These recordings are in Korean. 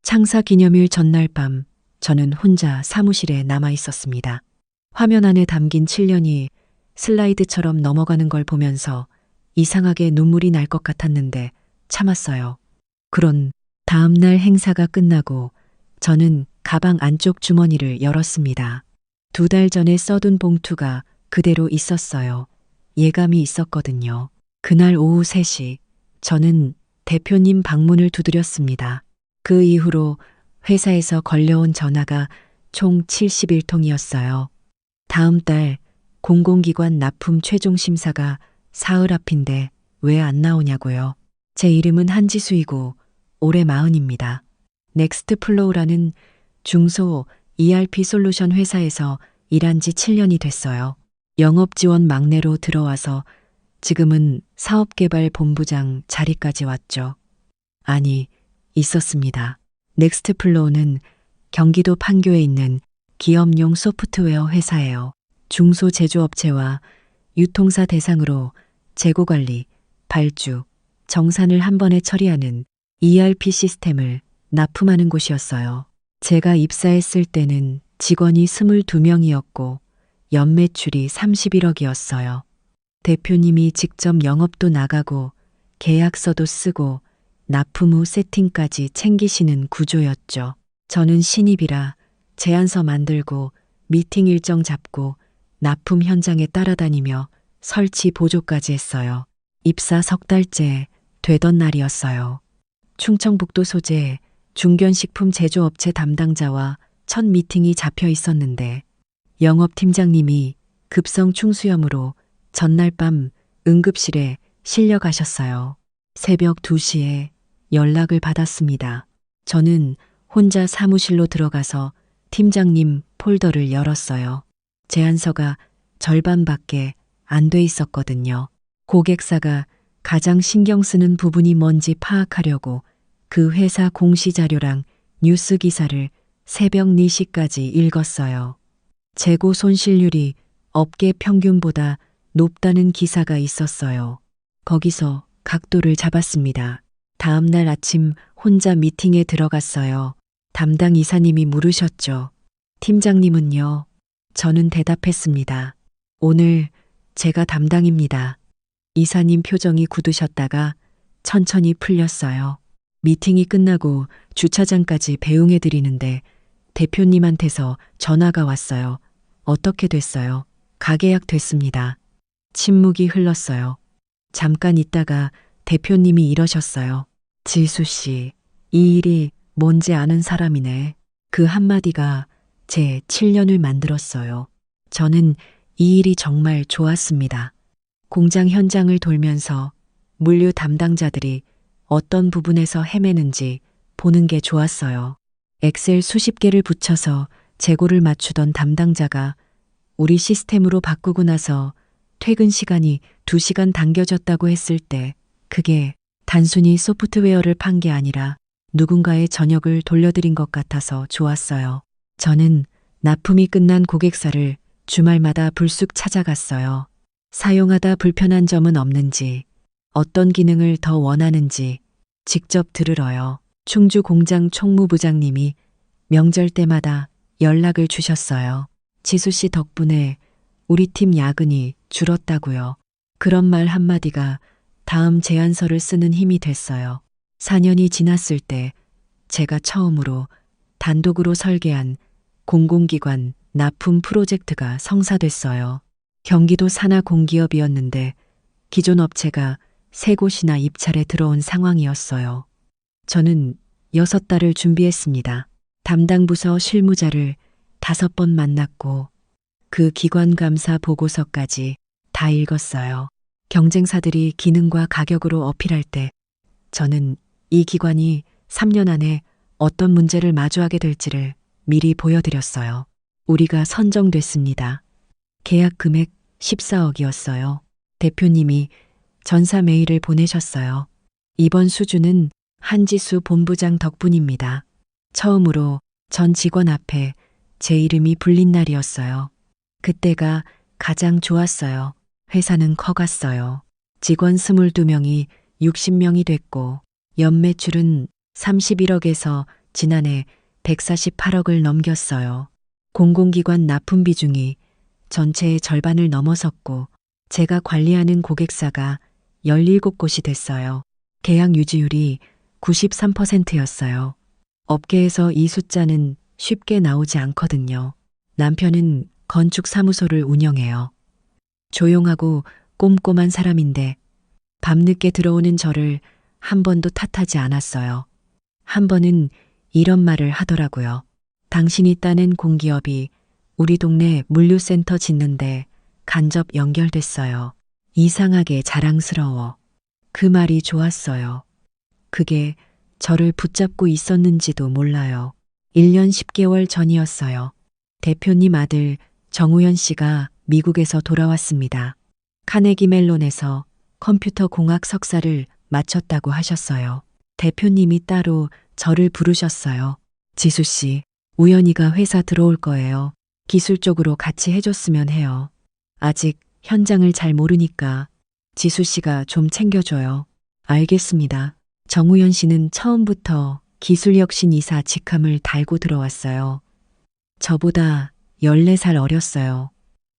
창사 기념일 전날 밤 저는 혼자 사무실에 남아 있었습니다. 화면 안에 담긴 7년이 슬라이드처럼 넘어가는 걸 보면서 이상하게 눈물이 날 것 같았는데 참았어요. 그런 다음 날 행사가 끝나고 저는 가방 안쪽 주머니를 열었습니다. 2달 전에 써둔 봉투가 그대로 있었어요. 예감이 있었거든요. 그날 오후 3시 저는 대표님 방문을 두드렸습니다. 그 이후로 회사에서 걸려온 전화가 총 71통이었어요. 다음 달 공공기관 납품 최종 심사가 사흘 앞인데 왜 안 나오냐고요. 제 이름은 한지수이고 올해 40입니다. 넥스트플로우라는 중소 ERP 솔루션 회사에서 일한 지 7년이 됐어요. 영업 지원 막내로 들어와서 지금은 사업개발 본부장 자리까지 왔죠. 아니, 있었습니다. 넥스트플로우는 경기도 판교에 있는 기업용 소프트웨어 회사예요. 중소 제조업체와 유통사 대상으로 재고관리, 발주, 정산을 한 번에 처리하는 ERP 시스템을 납품하는 곳이었어요. 제가 입사했을 때는 직원이 22명이었고 연매출이 31억이었어요. 대표님이 직접 영업도 나가고 계약서도 쓰고 납품 후 세팅까지 챙기시는 구조였죠. 저는 신입이라 제안서 만들고 미팅 일정 잡고 납품 현장에 따라다니며 설치 보조까지 했어요. 입사 3달째 되던 날이었어요. 충청북도 소재 중견식품 제조업체 담당자와 첫 미팅이 잡혀 있었는데 영업팀장님이 급성 충수염으로 전날 밤 응급실에 실려 가셨어요. 새벽 2시에 연락을 받았습니다. 저는 혼자 사무실로 들어가서 팀장님 폴더를 열었어요. 제안서가 절반밖에 안 돼 있었거든요. 고객사가 가장 신경 쓰는 부분이 뭔지 파악하려고 그 회사 공시자료랑 뉴스 기사를 새벽 4시까지 읽었어요. 재고 손실률이 업계 평균보다 높다는 기사가 있었어요. 거기서 각도를 잡았습니다. 다음 날 아침 혼자 미팅에 들어갔어요. 담당 이사님이 물으셨죠. 팀장님은요? 저는 대답했습니다. 오늘 제가 담당입니다. 이사님 표정이 굳으셨다가 천천히 풀렸어요. 미팅이 끝나고 주차장까지 배웅해 드리는데 대표님한테서 전화가 왔어요. 어떻게 됐어요? 가계약 됐습니다. 침묵이 흘렀어요. 잠깐 있다가 대표님이 이러셨어요. 지수 씨, 이 일이 뭔지 아는 사람이네. 그 한마디가 제 7년을 만들었어요. 저는 이 일이 정말 좋았습니다. 공장 현장을 돌면서 물류 담당자들이 어떤 부분에서 헤매는지 보는 게 좋았어요. 엑셀 수십 개를 붙여서 재고를 맞추던 담당자가 우리 시스템으로 바꾸고 나서 퇴근 시간이 2시간 당겨졌다고 했을 때 그게 단순히 소프트웨어를 판 게 아니라 누군가의 저녁을 돌려드린 것 같아서 좋았어요. 저는 납품이 끝난 고객사를 주말마다 불쑥 찾아갔어요. 사용하다 불편한 점은 없는지, 어떤 기능을 더 원하는지 직접 들으러요. 충주 공장 총무부장님이 명절 때마다 연락을 주셨어요. 지수 씨 덕분에 우리 팀 야근이 줄었다고요. 그런 말 한마디가 다음 제안서를 쓰는 힘이 됐어요. 4년이 지났을 때 제가 처음으로 단독으로 설계한 공공기관 납품 프로젝트가 성사됐어요. 경기도 산하 공기업이었는데 기존 업체가 3곳이나 입찰에 들어온 상황이었어요. 저는 6달을 준비했습니다. 담당 부서 실무자를 5번 만났고 그 기관 감사 보고서까지 다 읽었어요. 경쟁사들이 기능과 가격으로 어필할 때 저는 이 기관이 3년 안에 어떤 문제를 마주하게 될지를 미리 보여드렸어요. 우리가 선정됐습니다. 계약 금액 14억이었어요. 대표님이 전사 메일을 보내셨어요. 이번 수주는 한지수 본부장 덕분입니다. 처음으로 전 직원 앞에 제 이름이 불린 날이었어요. 그때가 가장 좋았어요. 회사는 커갔어요. 직원 22명이 60명이 됐고 연매출은 31억에서 지난해 148억을 넘겼어요. 공공기관 납품 비중이 전체의 절반을 넘어섰고 제가 관리하는 고객사가 17곳이 됐어요. 계약 유지율이 93%였어요. 업계에서 이 숫자는 쉽게 나오지 않거든요. 남편은 건축사무소를 운영해요. 조용하고 꼼꼼한 사람인데 밤늦게 들어오는 저를 한 번도 탓하지 않았어요. 한 번은 이런 말을 하더라고요. 당신이 따낸 공기업이 우리 동네 물류센터 짓는데 간접 연결됐어요. 이상하게 자랑스러워. 그 말이 좋았어요. 그게 저를 붙잡고 있었는지도 몰라요. 1년 10개월 전이었어요. 대표님 아들 정우현 씨가 미국에서 돌아왔습니다. 카네기 멜론에서 컴퓨터 공학 석사를 마쳤다고 하셨어요. 대표님이 따로 저를 부르셨어요. 지수 씨, 우연이가 회사 들어올 거예요. 기술 쪽으로 같이 해줬으면 해요. 아직 현장을 잘 모르니까 지수 씨가 좀 챙겨줘요. 알겠습니다. 정우현 씨는 처음부터 기술혁신 이사 직함을 달고 들어왔어요. 저보다 14살 어렸어요.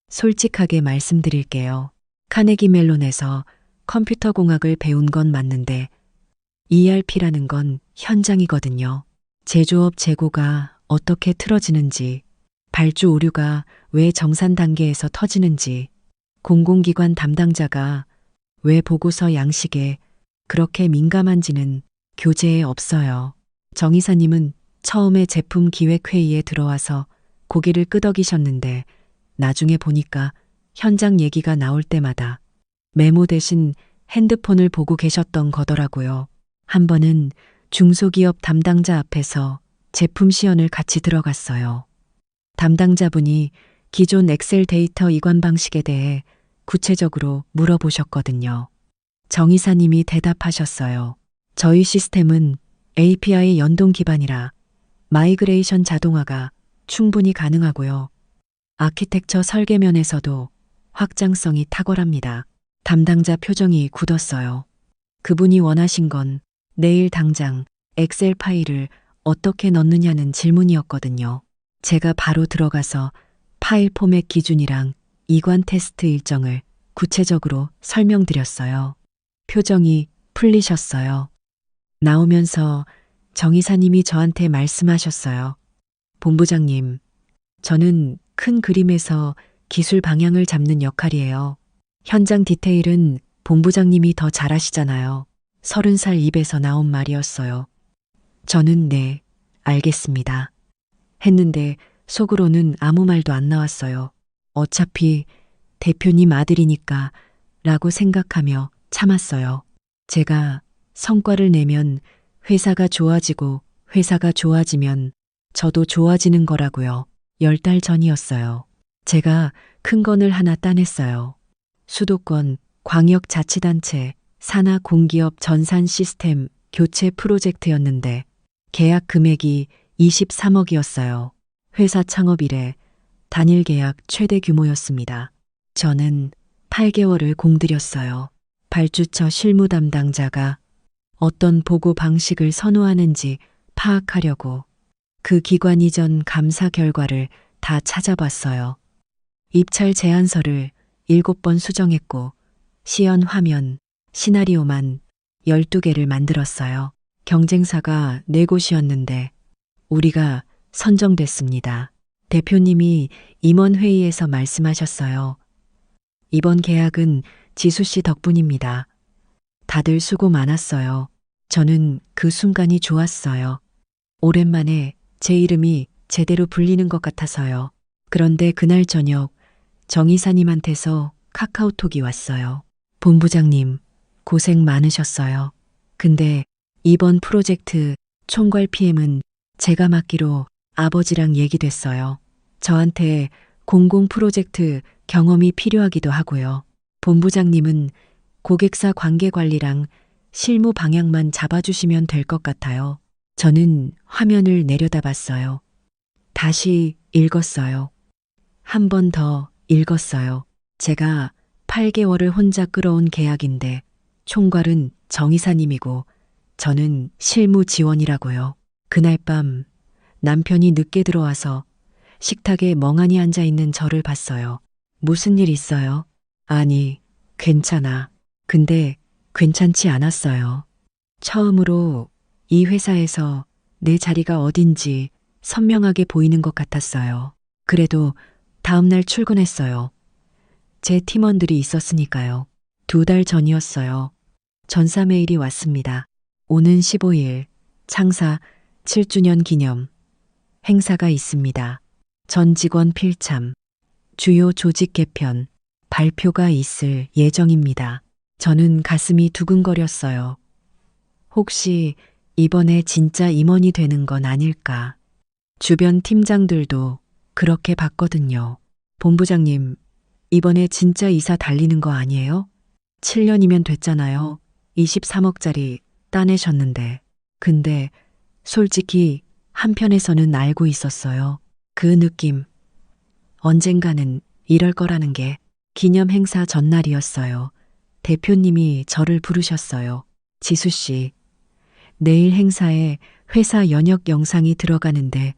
솔직하게 말씀드릴게요. 카네기 멜론에서 컴퓨터 공학을 배운 건 맞는데 ERP라는 건 현장이거든요. 제조업 재고가 어떻게 틀어지는지, 발주 오류가 왜 정산 단계에서 터지는지, 공공기관 담당자가 왜 보고서 양식에 그렇게 민감한지는 교재에 없어요. 정 이사님은 처음에 제품 기획회의에 들어와서 고개를 끄덕이셨는데 나중에 보니까 현장 얘기가 나올 때마다 메모 대신 핸드폰을 보고 계셨던 거더라고요. 한 번은 중소기업 담당자 앞에서 제품 시연을 같이 들어갔어요. 담당자분이 기존 엑셀 데이터 이관 방식에 대해 구체적으로 물어보셨거든요. 정 이사님이 대답하셨어요. 저희 시스템은 API 연동 기반이라 마이그레이션 자동화가 충분히 가능하고요. 아키텍처 설계면에서도 확장성이 탁월합니다. 담당자 표정이 굳었어요. 그분이 원하신 건 내일 당장 엑셀 파일을 어떻게 넣느냐는 질문이었거든요. 제가 바로 들어가서 파일 포맷 기준이랑 이관 테스트 일정을 구체적으로 설명드렸어요. 표정이 풀리셨어요. 나오면서 정 이사님이 저한테 말씀하셨어요. 본부장님, 저는 큰 그림에서 기술 방향을 잡는 역할이에요. 현장 디테일은 본부장님이 더 잘하시잖아요. 30살 입에서 나온 말이었어요. 저는 네, 알겠습니다. 했는데 속으로는 아무 말도 안 나왔어요. 어차피 대표님 아들이니까 라고 생각하며 참았어요. 제가 성과를 내면 회사가 좋아지고 회사가 좋아지면 저도 좋아지는 거라고요. 10달 전이었어요. 제가 큰 건을 하나 따냈어요. 수도권 광역자치단체 산하 공기업 전산 시스템 교체 프로젝트였는데 계약 금액이 23억이었어요. 회사 창업 이래 단일 계약 최대 규모였습니다. 저는 8개월을 공들였어요. 발주처 실무 담당자가 어떤 보고 방식을 선호하는지 파악하려고 그 기관 이전 감사 결과를 다 찾아봤어요. 입찰 제안서를 7번 수정했고 시연 화면, 시나리오만 12개를 만들었어요. 경쟁사가 4곳이었는데 우리가 선정됐습니다. 대표님이 임원회의에서 말씀하셨어요. 이번 계약은 지수 씨 덕분입니다. 다들 수고 많았어요. 저는 그 순간이 좋았어요. 오랜만에 제 이름이 제대로 불리는 것 같아서요. 그런데 그날 저녁 정 이사님한테서 카카오톡이 왔어요. 본부장님, 고생 많으셨어요. 근데 이번 프로젝트 총괄 PM은 제가 맡기로 아버지랑 얘기됐어요. 저한테 공공 프로젝트 경험이 필요하기도 하고요. 본부장님은 고객사 관계 관리랑 실무 방향만 잡아주시면 될 것 같아요. 저는 화면을 내려다봤어요. 다시 읽었어요. 한 번 더 읽었어요. 제가 8개월을 혼자 끌어온 계약인데 총괄은 정 이사님이고 저는 실무 지원이라고요. 그날 밤 남편이 늦게 들어와서 식탁에 멍하니 앉아 있는 저를 봤어요. 무슨 일 있어요? 아니, 괜찮아. 근데 괜찮지 않았어요. 처음으로 이 회사에서 내 자리가 어딘지 선명하게 보이는 것 같았어요. 그래도 다음날 출근했어요. 제 팀원들이 있었으니까요. 2달 전이었어요. 전사 메일이 왔습니다. 오는 15일 창사 7주년 기념 행사가 있습니다. 전 직원 필참, 주요 조직 개편, 발표가 있을 예정입니다. 저는 가슴이 두근거렸어요. 혹시 이번에 진짜 임원이 되는 건 아닐까? 주변 팀장들도 그렇게 봤거든요. 본부장님, 이번에 진짜 이사 달리는 거 아니에요? 7년이면 됐잖아요. 23억짜리 따내셨는데. 근데 솔직히 한편에서는 알고 있었어요. 그 느낌. 언젠가는 이럴 거라는 게. 기념 행사 전날이었어요. 대표님이 저를 부르셨어요. 지수 씨, 내일 행사에 회사 연역 영상이 들어가는데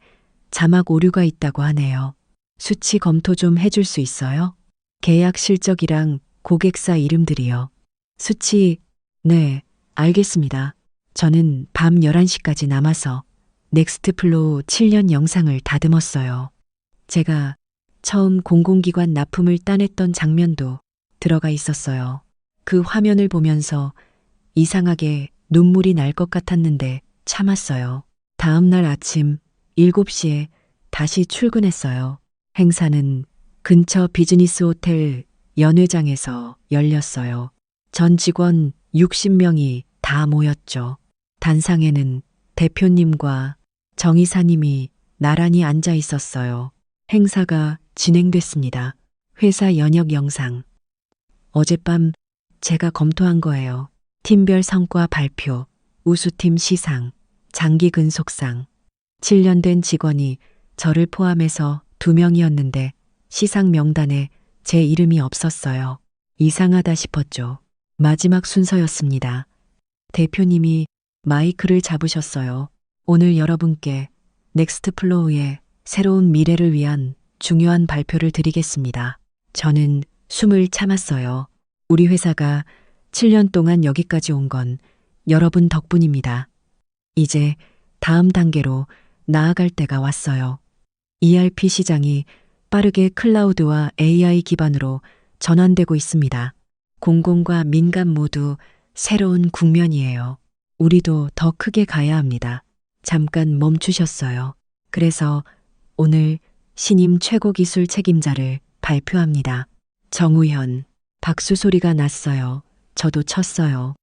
자막 오류가 있다고 하네요. 수치 검토 좀 해줄 수 있어요? 계약 실적이랑 고객사 이름들이요. 수치, 네, 알겠습니다. 저는 밤 11시까지 남아서 넥스트 플로우 7년 영상을 다듬었어요. 제가 처음 공공기관 납품을 따냈던 장면도 들어가 있었어요. 그 화면을 보면서 이상하게 눈물이 날 것 같았는데 참았어요. 다음 날 아침 7시에 다시 출근했어요. 행사는 근처 비즈니스 호텔 연회장에서 열렸어요. 전 직원 60명이 다 모였죠. 단상에는 대표님과 정 이사님이 나란히 앉아 있었어요. 행사가 진행됐습니다. 회사 연역 영상. 어젯밤 제가 검토한 거예요. 팀별 성과 발표, 우수팀 시상, 장기 근속상. 7년 된 직원이 저를 포함해서 2명이었는데 시상 명단에 제 이름이 없었어요. 이상하다 싶었죠. 마지막 순서였습니다. 대표님이 마이크를 잡으셨어요. 오늘 여러분께 넥스트 플로우의 새로운 미래를 위한 중요한 발표를 드리겠습니다. 저는 숨을 참았어요. 우리 회사가 7년 동안 여기까지 온 건 여러분 덕분입니다. 이제 다음 단계로 나아갈 때가 왔어요. ERP 시장이 빠르게 클라우드와 AI 기반으로 전환되고 있습니다. 공공과 민간 모두 새로운 국면이에요. 우리도 더 크게 가야 합니다. 잠깐 멈추셨어요. 그래서 오늘 신임 최고 기술 책임자를 발표합니다. 정우현. 박수 소리가 났어요. 저도 쳤어요.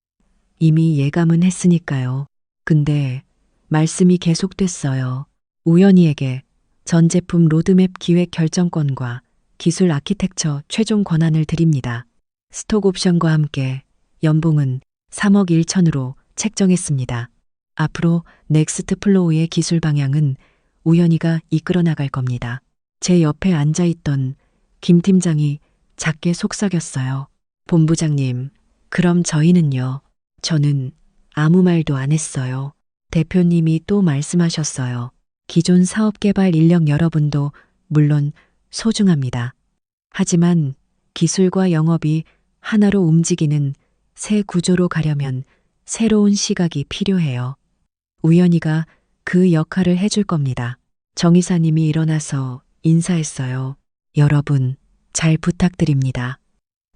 이미 예감은 했으니까요. 근데 말씀이 계속됐어요. 우연히에게 전 제품 로드맵 기획 결정권과 기술 아키텍처 최종 권한을 드립니다. 스톡 옵션과 함께 연봉은 3억 1천으로 책정했습니다. 앞으로 넥스트 플로우의 기술 방향은 우연히가 이끌어 나갈 겁니다. 제 옆에 앉아있던 김 팀장이 작게 속삭였어요. 본부장님, 그럼 저희는요? 저는 아무 말도 안 했어요. 대표님이 또 말씀하셨어요. 기존 사업 개발 인력 여러분도 물론 소중합니다. 하지만 기술과 영업이 하나로 움직이는 새 구조로 가려면 새로운 시각이 필요해요. 우연히가 그 역할을 해줄 겁니다. 정 이사님이 일어나서 인사했어요. 여러분, 잘 부탁드립니다.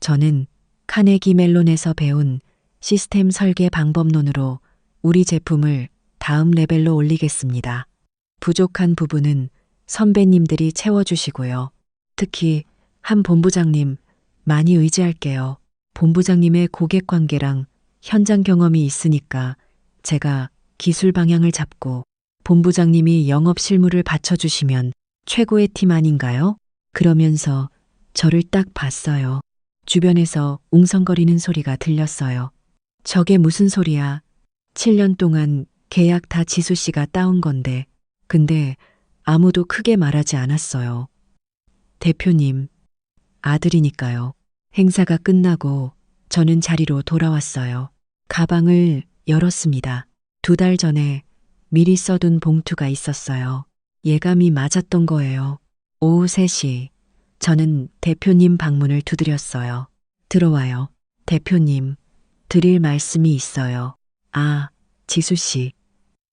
저는 카네기 멜론에서 배운 시스템 설계 방법론으로 우리 제품을 다음 레벨로 올리겠습니다. 부족한 부분은 선배님들이 채워주시고요. 특히 한 본부장님 많이 의지할게요. 본부장님의 고객 관계랑 현장 경험이 있으니까 제가 기술 방향을 잡고 본부장님이 영업 실무를 받쳐주시면 최고의 팀 아닌가요? 그러면서 저를 딱 봤어요. 주변에서 웅성거리는 소리가 들렸어요. 저게 무슨 소리야? 7년 동안 계약 다 지수 씨가 따온 건데. 근데 아무도 크게 말하지 않았어요. 대표님, 아들이니까요. 행사가 끝나고 저는 자리로 돌아왔어요. 가방을 열었습니다. 2달 전에 미리 써둔 봉투가 있었어요. 예감이 맞았던 거예요. 오후 3시, 저는 대표님 방문을 두드렸어요. 들어와요. 대표님, 드릴 말씀이 있어요. 아, 지수 씨.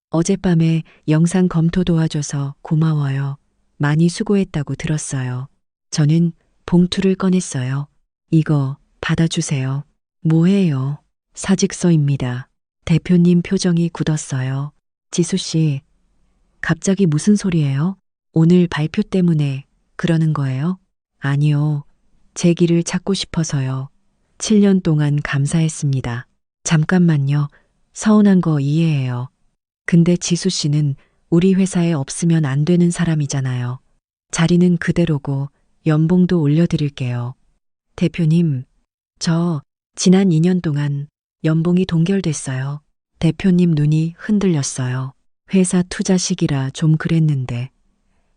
어젯밤에 영상 검토 도와줘서 고마워요. 많이 수고했다고 들었어요. 저는 봉투를 꺼냈어요. 이거 받아주세요. 뭐예요? 사직서입니다. 대표님 표정이 굳었어요. 지수 씨, 갑자기 무슨 소리예요? 오늘 발표 때문에 그러는 거예요? 아니요. 제 길을 찾고 싶어서요. 7년 동안 감사했습니다. 잠깐만요. 서운한 거 이해해요. 근데 지수 씨는 우리 회사에 없으면 안 되는 사람이잖아요. 자리는 그대로고 연봉도 올려드릴게요. 대표님, 저 지난 2년 동안 연봉이 동결됐어요. 대표님 눈이 흔들렸어요. 회사 투자 시기라 좀 그랬는데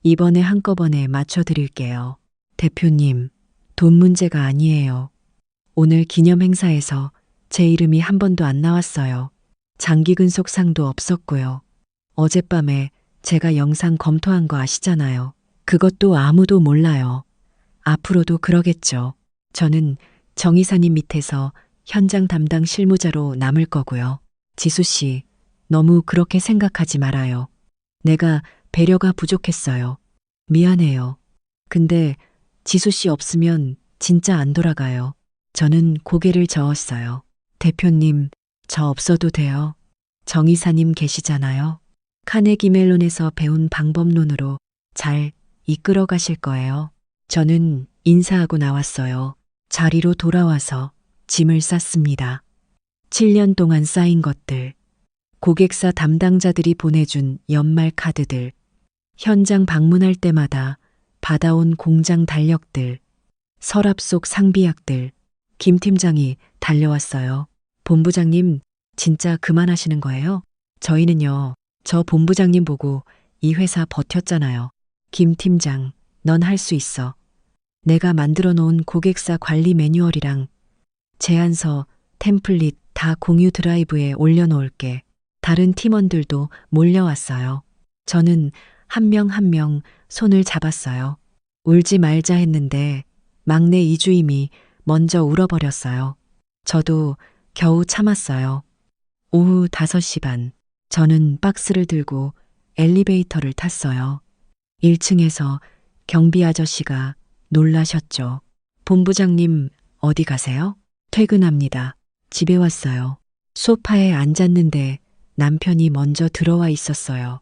이번에 한꺼번에 맞춰드릴게요. 대표님, 돈 문제가 아니에요. 오늘 기념 행사에서 제 이름이 한 번도 안 나왔어요. 장기 근속상도 없었고요. 어젯밤에 제가 영상 검토한 거 아시잖아요. 그것도 아무도 몰라요. 앞으로도 그러겠죠. 저는 정 이사님 밑에서 현장 담당 실무자로 남을 거고요. 지수 씨, 너무 그렇게 생각하지 말아요. 내가 배려가 부족했어요. 미안해요. 근데 지수 씨 없으면 진짜 안 돌아가요. 저는 고개를 저었어요. 대표님, 저 없어도 돼요. 정 이사님 계시잖아요. 카네기 멜론에서 배운 방법론으로 잘 이끌어 가실 거예요. 저는 인사하고 나왔어요. 자리로 돌아와서 짐을 쌌습니다. 7년 동안 쌓인 것들, 고객사 담당자들이 보내준 연말 카드들, 현장 방문할 때마다 받아온 공장 달력들, 서랍 속 상비약들, 김 팀장이 달려왔어요. 본부장님, 진짜 그만하시는 거예요? 저희는요, 저 본부장님 보고 이 회사 버텼잖아요. 김 팀장, 넌 할 수 있어. 내가 만들어 놓은 고객사 관리 매뉴얼이랑 제안서, 템플릿 다 공유 드라이브에 올려놓을게. 다른 팀원들도 몰려왔어요. 저는 한 명 한 명 손을 잡았어요. 울지 말자 했는데 막내 이주임이 먼저 울어버렸어요. 저도 겨우 참았어요. 오후 5시 반, 저는 박스를 들고 엘리베이터를 탔어요. 1층에서 경비 아저씨가 놀라셨죠. 본부장님, 어디 가세요? 퇴근합니다. 집에 왔어요. 소파에 앉았는데 남편이 먼저 들어와 있었어요.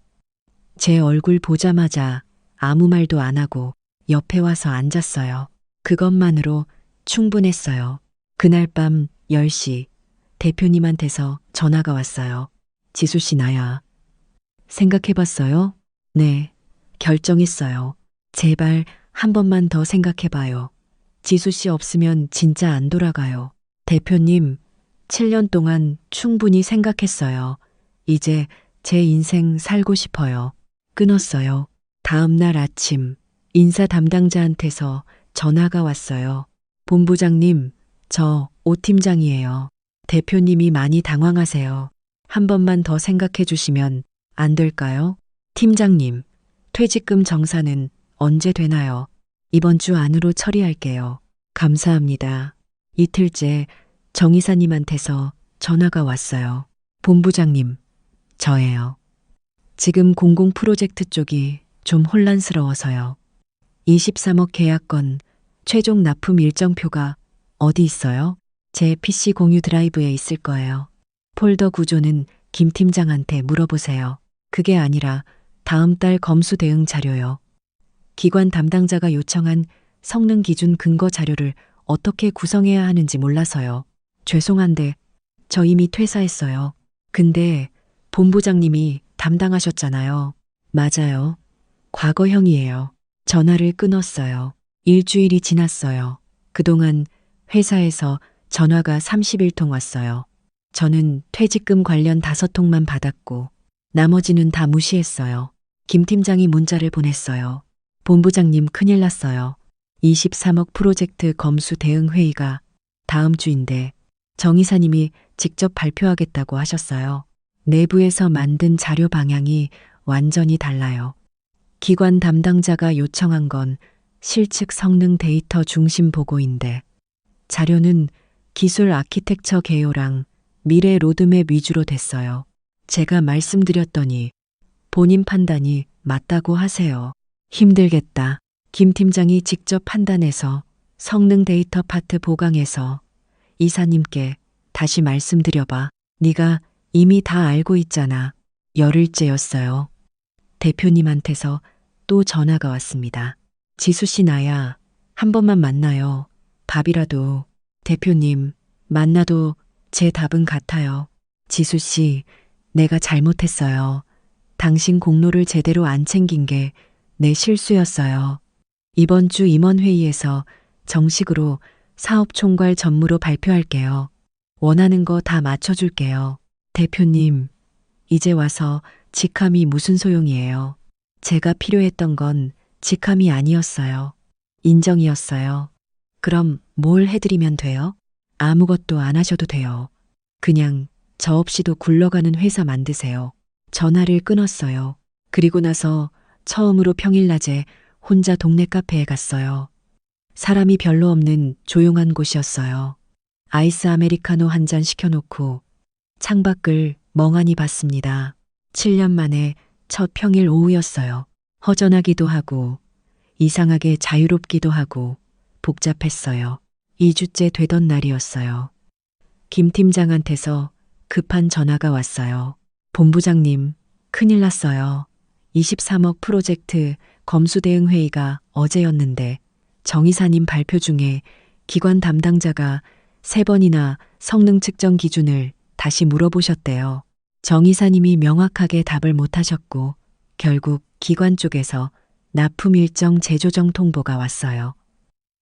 제 얼굴 보자마자 아무 말도 안 하고 옆에 와서 앉았어요. 그것만으로 충분했어요. 그날 밤 10시 대표님한테서 전화가 왔어요. 지수 씨 나야. 생각해봤어요? 네, 결정했어요. 제발 한 번만 더 생각해봐요. 지수 씨 없으면 진짜 안 돌아가요. 대표님, 7년 동안 충분히 생각했어요. 이제 제 인생 살고 싶어요. 끊었어요. 다음 날 아침 인사 담당자한테서 전화가 왔어요. 본부장님, 저 오 팀장이에요. 대표님이 많이 당황하세요. 한 번만 더 생각해 주시면 안 될까요? 팀장님, 퇴직금 정산은 언제 되나요? 이번 주 안으로 처리할게요. 감사합니다. 이틀째 정 이사님한테서 전화가 왔어요. 본부장님, 저예요. 지금 공공 프로젝트 쪽이 좀 혼란스러워서요. 23억 계약건 최종 납품 일정표가 어디 있어요? 제 PC 공유 드라이브에 있을 거예요. 폴더 구조는 김 팀장한테 물어보세요. 그게 아니라 다음 달 검수 대응 자료요. 기관 담당자가 요청한 성능 기준 근거 자료를 어떻게 구성해야 하는지 몰라서요. 죄송한데 저 이미 퇴사했어요. 근데 본부장님이 담당하셨잖아요. 맞아요. 과거형이에요. 전화를 끊었어요. 일주일이 지났어요. 그동안 회사에서 전화가 31통 왔어요. 저는 퇴직금 관련 5통만 받았고 나머지는 다 무시했어요. 김 팀장이 문자를 보냈어요. 본부장님 큰일 났어요. 23억 프로젝트 검수 대응 회의가 다음 주인데 정 이사님이 직접 발표하겠다고 하셨어요. 내부에서 만든 자료 방향이 완전히 달라요. 기관 담당자가 요청한 건 실측 성능 데이터 중심 보고인데 자료는 기술 아키텍처 개요랑 미래 로드맵 위주로 됐어요. 제가 말씀드렸더니 본인 판단이 맞다고 하세요. 힘들겠다. 김 팀장이 직접 판단해서 성능 데이터 파트 보강해서 이사님께 다시 말씀드려봐. 네가 이미 다 알고 있잖아. 열흘째였어요. 대표님한테서 또 전화가 왔습니다. 지수 씨 나야. 한 번만 만나요. 밥이라도. 대표님, 만나도 제 답은 같아요. 지수 씨, 내가 잘못했어요. 당신 공로를 제대로 안 챙긴 게 내 실수였어요. 이번 주 임원회의에서 정식으로 사업 총괄 전무로 발표할게요. 원하는 거 다 맞춰줄게요. 대표님, 이제 와서 직함이 무슨 소용이에요. 제가 필요했던 건 직함이 아니었어요. 인정이었어요. 그럼 뭘 해드리면 돼요? 아무것도 안 하셔도 돼요. 그냥 저 없이도 굴러가는 회사 만드세요. 전화를 끊었어요. 그리고 나서 처음으로 평일 낮에 혼자 동네 카페에 갔어요. 사람이 별로 없는 조용한 곳이었어요. 아이스 아메리카노 한 잔 시켜놓고 창밖을 멍하니 봤습니다. 7년 만에 첫 평일 오후였어요. 허전하기도 하고 이상하게 자유롭기도 하고 복잡했어요. 2주째 되던 날이었어요. 김 팀장한테서 급한 전화가 왔어요. 본부장님, 큰일 났어요. 23억 프로젝트 검수 대응 회의가 어제였는데 정 이사님 발표 중에 기관 담당자가 3번이나 성능 측정 기준을 다시 물어보셨대요. 정 이사님이 명확하게 답을 못하셨고 결국 기관 쪽에서 납품 일정 재조정 통보가 왔어요.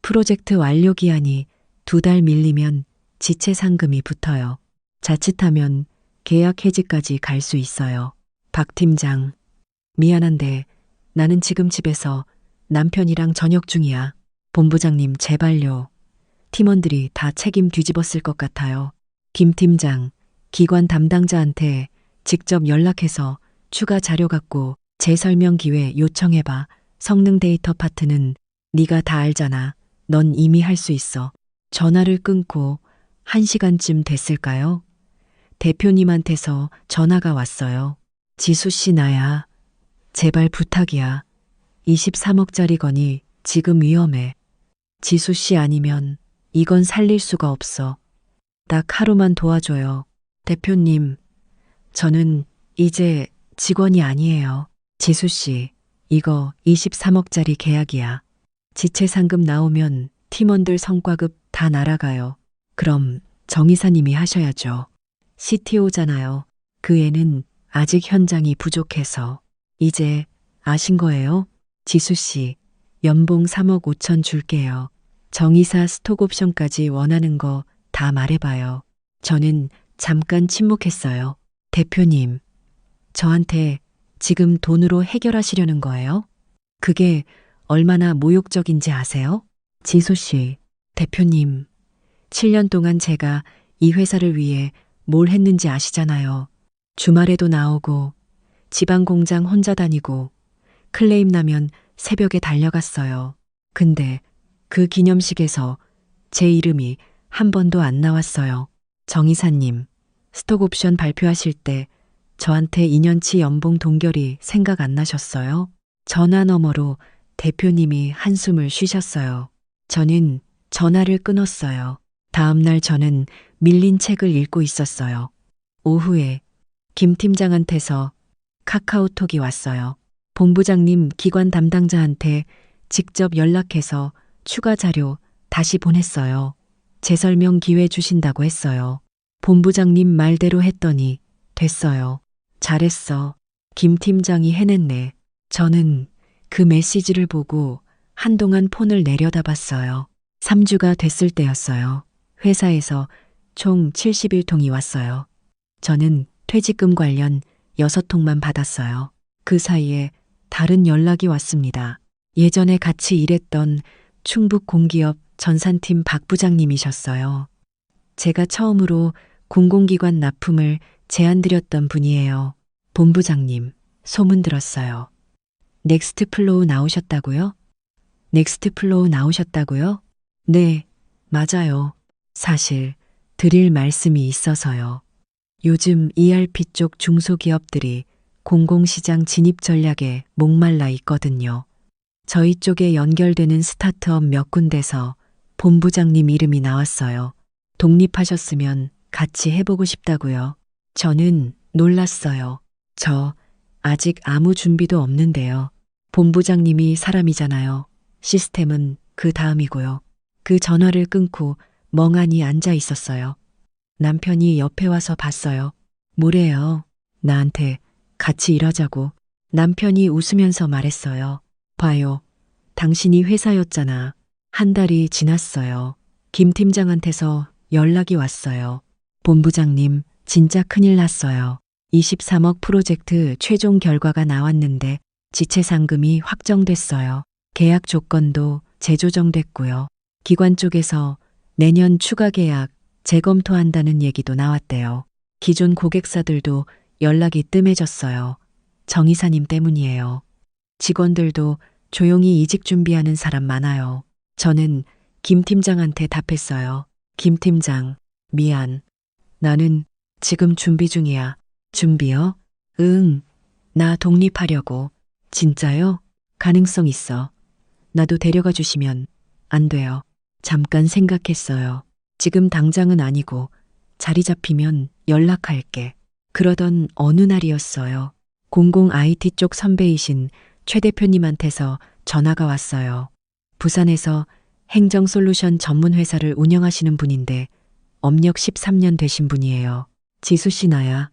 프로젝트 완료 기한이 2달 밀리면 지체 상금이 붙어요. 자칫하면 계약 해지까지 갈 수 있어요. 박 팀장, 미안한데 나는 지금 집에서 남편이랑 저녁 중이야. 본부장님 제발요. 팀원들이 다 책임 뒤집었을 것 같아요. 김 팀장, 기관 담당자한테 직접 연락해서 추가 자료 갖고 재설명 기회 요청해봐. 성능 데이터 파트는 네가 다 알잖아. 넌 이미 할 수 있어. 전화를 끊고 1시간쯤 됐을까요? 대표님한테서 전화가 왔어요. 지수 씨 나야. 제발 부탁이야. 23억짜리 거니 지금 위험해. 지수 씨 아니면 이건 살릴 수가 없어. 딱 하루만 도와줘요. 대표님, 저는 이제 직원이 아니에요. 지수 씨, 이거 23억짜리 계약이야. 지체 상금 나오면 팀원들 성과급 다 날아가요. 그럼 정 이사님이 하셔야죠. CTO잖아요. 그 애는 아직 현장이 부족해서. 이제 아신 거예요? 지수 씨, 연봉 3억 5천 줄게요. 정이사 스톡 옵션까지 원하는 거 다 말해봐요. 저는 잠깐 침묵했어요. 대표님, 저한테 지금 돈으로 해결하시려는 거예요? 그게 얼마나 모욕적인지 아세요? 지수 씨, 대표님, 7년 동안 제가 이 회사를 위해 뭘 했는지 아시잖아요. 주말에도 나오고 지방 공장 혼자 다니고 클레임 나면 새벽에 달려갔어요. 근데 그 기념식에서 제 이름이 한 번도 안 나왔어요. 정 이사님, 스톡 옵션 발표하실 때 저한테 2년치 연봉 동결이 생각 안 나셨어요? 전화 너머로 대표님이 한숨을 쉬셨어요. 저는 전화를 끊었어요. 다음 날 저는 밀린 책을 읽고 있었어요. 오후에 김 팀장한테서 카카오톡이 왔어요. 본부장님 기관 담당자한테 직접 연락해서 추가 자료 다시 보냈어요. 재설명 기회 주신다고 했어요. 본부장님 말대로 했더니 됐어요. 잘했어. 김 팀장이 해냈네. 저는 그 메시지를 보고 한동안 폰을 내려다봤어요. 3주가 됐을 때였어요. 회사에서 총 71통이 왔어요. 저는 퇴직금 관련 6통만 받았어요. 그 사이에 다른 연락이 왔습니다. 예전에 같이 일했던 충북 공기업 전산팀 박 부장님이셨어요. 제가 처음으로 공공기관 납품을 제안드렸던 분이에요. 본부장님, 소문 들었어요. 넥스트 플로우 나오셨다고요? 넥스트 플로우 나오셨다고요? 네, 맞아요. 사실 드릴 말씀이 있어서요. 요즘 ERP 쪽 중소기업들이 공공시장 진입 전략에 목말라 있거든요. 저희 쪽에 연결되는 스타트업 몇 군데서 본부장님 이름이 나왔어요. 독립하셨으면 같이 해보고 싶다고요. 저는 놀랐어요. 저 아직 아무 준비도 없는데요. 본부장님이 사람이잖아요. 시스템은 그 다음이고요. 그 전화를 끊고 멍하니 앉아 있었어요. 남편이 옆에 와서 봤어요. 뭐래요? 나한테 같이 일하자고. 남편이 웃으면서 말했어요. 봐요. 당신이 회사였잖아. 한 달이 지났어요. 김 팀장한테서 연락이 왔어요. 본부장님, 진짜 큰일 났어요. 23억 프로젝트 최종 결과가 나왔는데 지체 상금이 확정됐어요. 계약 조건도 재조정됐고요. 기관 쪽에서 내년 추가 계약 재검토한다는 얘기도 나왔대요. 기존 고객사들도 연락이 뜸해졌어요. 정 이사님 때문이에요. 직원들도 조용히 이직 준비하는 사람 많아요. 저는 김 팀장한테 답했어요. 김 팀장, 미안. 나는 지금 준비 중이야. 준비요? 응. 나 독립하려고. 진짜요? 가능성 있어. 나도 데려가 주시면 안 돼요. 잠깐 생각했어요. 지금 당장은 아니고 자리 잡히면 연락할게. 그러던 어느 날이었어요. 공공 IT 쪽 선배이신 최 대표님한테서 전화가 왔어요. 부산에서 행정 솔루션 전문 회사를 운영하시는 분인데 업력 13년 되신 분이에요. 지수 씨 나야.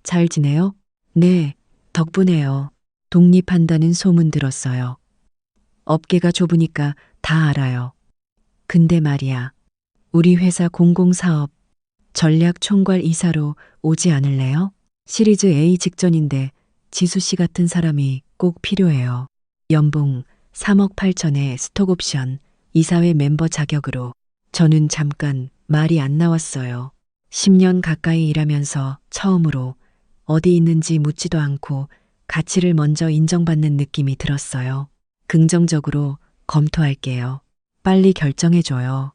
잘 지내요? 네, 덕분에요. 독립한다는 소문 들었어요. 업계가 좁으니까 다 알아요. 근데 말이야. 우리 회사 공공사업 전략 총괄 이사로 오지 않을래요? 시리즈 A 직전인데 지수 씨 같은 사람이 꼭 필요해요. 연봉 3억 8천에 스톡옵션, 이사회 멤버 자격으로. 저는 잠깐 말이 안 나왔어요. 10년 가까이 일하면서 처음으로 어디 있는지 묻지도 않고 가치를 먼저 인정받는 느낌이 들었어요. 긍정적으로 검토할게요. 빨리 결정해줘요.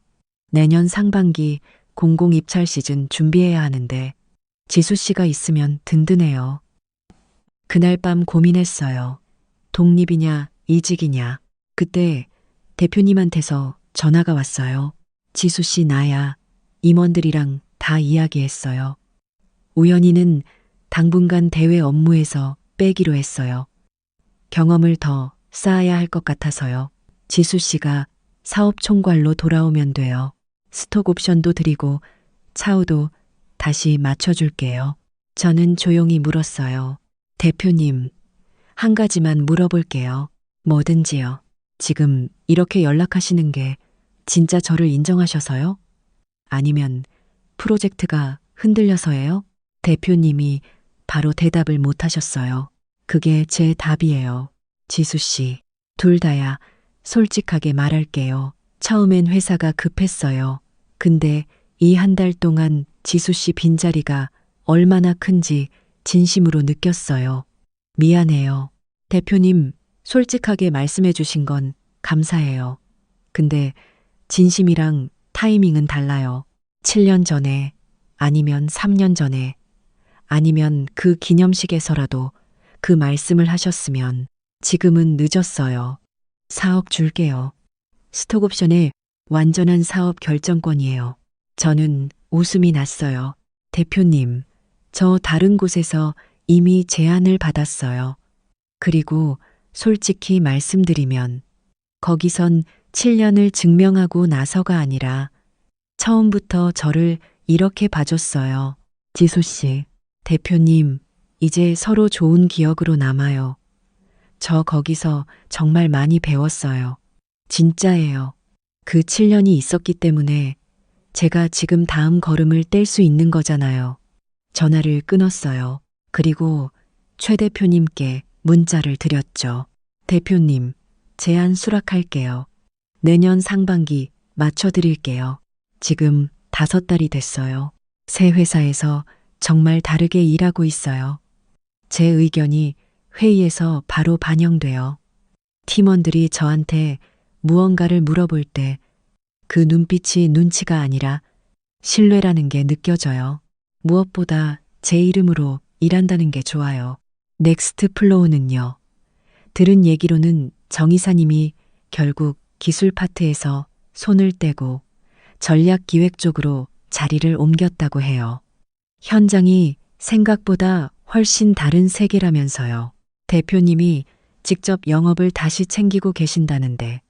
내년 상반기 공공 입찰 시즌 준비해야 하는데 지수 씨가 있으면 든든해요. 그날 밤 고민했어요. 독립이냐, 이직이냐. 그때 대표님한테서 전화가 왔어요. 지수 씨 나야. 임원들이랑 다 이야기했어요. 우연히는 당분간 대외 업무에서 빼기로 했어요. 경험을 더 쌓아야 할 것 같아서요. 지수 씨가 사업 총괄로 돌아오면 돼요. 스톡 옵션도 드리고 차후도 다시 맞춰줄게요. 저는 조용히 물었어요. 대표님, 한 가지만 물어볼게요. 뭐든지요. 지금 이렇게 연락하시는 게 진짜 저를 인정하셔서요? 아니면 프로젝트가 흔들려서예요? 대표님이 바로 대답을 못 하셨어요. 그게 제 답이에요. 지수 씨, 둘 다야 솔직하게 말할게요. 처음엔 회사가 급했어요. 근데 이 한 달 동안 지수 씨 빈자리가 얼마나 큰지 진심으로 느꼈어요. 미안해요. 대표님, 솔직하게 말씀해 주신 건 감사해요. 근데 진심이랑 타이밍은 달라요. 7년 전에, 아니면 3년 전에, 아니면 그 기념식에서라도 그 말씀을 하셨으면 지금은 늦었어요. 4억 줄게요. 스톡옵션에 완전한 사업 결정권이에요. 저는 웃음이 났어요. 대표님, 저 다른 곳에서 이미 제안을 받았어요. 그리고 솔직히 말씀드리면 거기선 7년을 증명하고 나서가 아니라 처음부터 저를 이렇게 봐줬어요. 지수 씨, 대표님, 이제 서로 좋은 기억으로 남아요. 저 거기서 정말 많이 배웠어요. 진짜예요. 그 7년이 있었기 때문에 제가 지금 다음 걸음을 뗄 수 있는 거잖아요. 전화를 끊었어요. 그리고 최 대표님께 문자를 드렸죠. 대표님, 제안 수락할게요. 내년 상반기 맞춰드릴게요. 지금 5달이 됐어요. 새 회사에서 정말 다르게 일하고 있어요. 제 의견이 회의에서 바로 반영돼요. 팀원들이 저한테 무언가를 물어볼 때 그 눈빛이 눈치가 아니라 신뢰라는 게 느껴져요. 무엇보다 제 이름으로 일한다는 게 좋아요. 넥스트 플로우는요. 들은 얘기로는 정 이사님이 결국 기술 파트에서 손을 떼고 전략 기획 쪽으로 자리를 옮겼다고 해요. 현장이 생각보다 훨씬 다른 세계라면서요. 대표님이 직접 영업을 다시 챙기고 계신다는데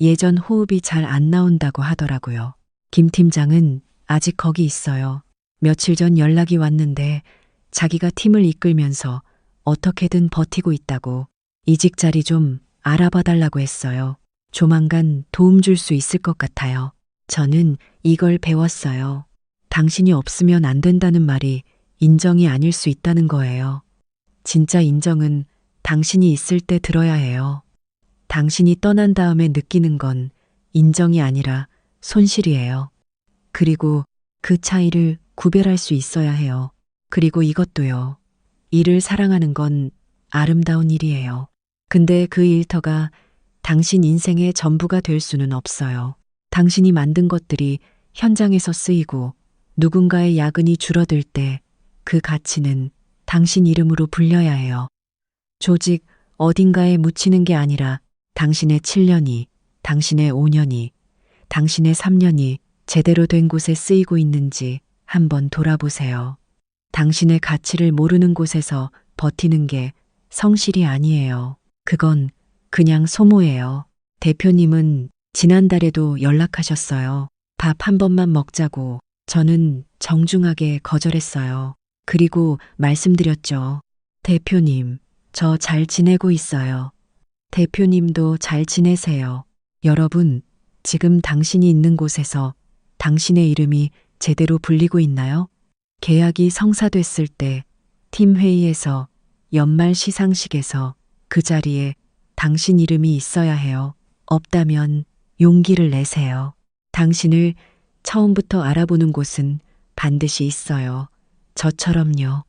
예전 호흡이 잘 안 나온다고 하더라고요. 김 팀장은 아직 거기 있어요. 며칠 전 연락이 왔는데 자기가 팀을 이끌면서 어떻게든 버티고 있다고 이직 자리 좀 알아봐 달라고 했어요. 조만간 도움 줄 수 있을 것 같아요. 저는 이걸 배웠어요. 당신이 없으면 안 된다는 말이 인정이 아닐 수 있다는 거예요. 진짜 인정은 당신이 있을 때 들어야 해요. 당신이 떠난 다음에 느끼는 건 인정이 아니라 손실이에요. 그리고 그 차이를 구별할 수 있어야 해요. 그리고 이것도요. 일을 사랑하는 건 아름다운 일이에요. 근데 그 일터가 당신 인생의 전부가 될 수는 없어요. 당신이 만든 것들이 현장에서 쓰이고 누군가의 야근이 줄어들 때 그 가치는 당신 이름으로 불려야 해요. 조직 어딘가에 묻히는 게 아니라 당신의 7년이, 당신의 5년이, 당신의 3년이 제대로 된 곳에 쓰이고 있는지 한번 돌아보세요. 당신의 가치를 모르는 곳에서 버티는 게 성실이 아니에요. 그건 그냥 소모예요. 대표님은 지난달에도 연락하셨어요. 밥 한 번만 먹자고. 저는 정중하게 거절했어요. 그리고 말씀드렸죠. 대표님, 저 잘 지내고 있어요. 대표님도 잘 지내세요. 여러분, 지금 당신이 있는 곳에서 당신의 이름이 제대로 불리고 있나요? 계약이 성사됐을 때, 팀 회의에서, 연말 시상식에서 그 자리에 당신 이름이 있어야 해요. 없다면 용기를 내세요. 당신을 처음부터 알아보는 곳은 반드시 있어요. 저처럼요.